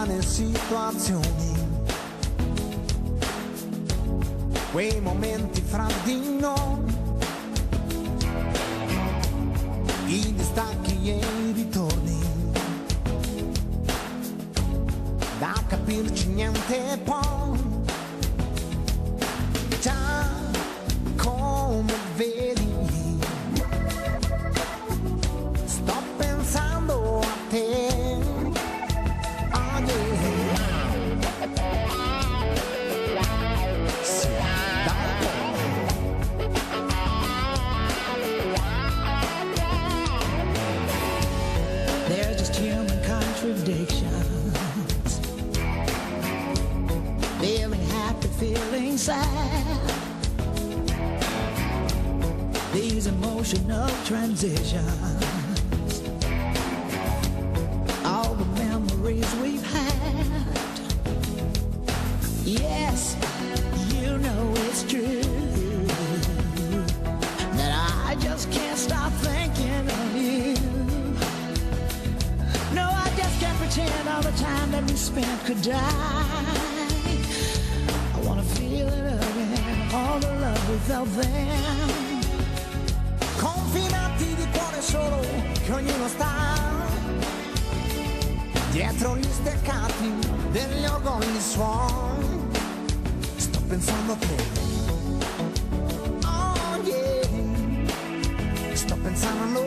strane situazioni, quei momenti fra di noi, i distacchi e i ritorni, da capirci niente poi, già come vedi sto pensando a te. Oh yeah. Sì, There's just human contradictions, feeling happy, feeling sad, these emotional transitions, all the memories we've had. Yes, you know it's true that I just can't stop thinking of you. No, I just can't pretend all the time that we spent could die. I wanna feel it again, all the love we felt then. Confinati di cuore solo che ognuno sta dietro gli steccati degli orgogli suoi. Sto pensando a te. Oh yeah. Sto pensando a noi.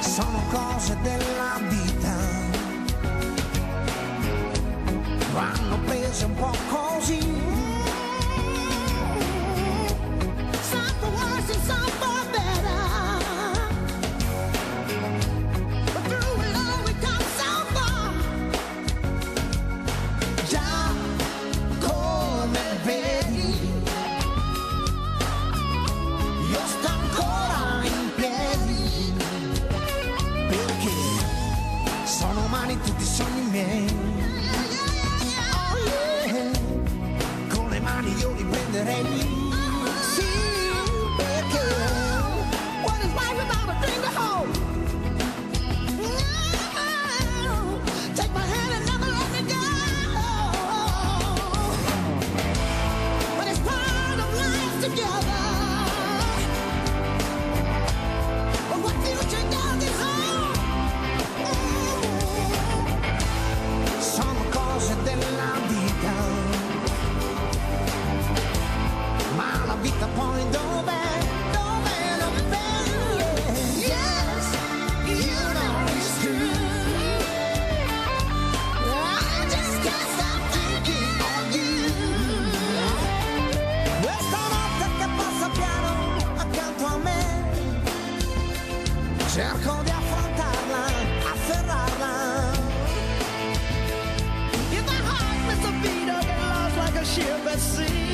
Sono cose della vita, vanno prese un po' così. Some for worse and some for better, but through it all we come so far. Già come vedi, io sto ancora in piedi, perché sono umani tutti i sogni miei. Oh yeah. Con le mani io li prenderei. Sì, perché what is life without a dream to hold? No. Take my hand and never let me go. But it's part of life together. But what future does is hold. Sono cose della vita, ma la vita poi dov'è? Dov'è? Dov'è? Yes, you know it's true. I just can't stop thinking of you. Questa notte che passa piano accanto a me, cerco di affrontarla, afferrarla. If my heart missed a beat, I get lost like a ship at sea.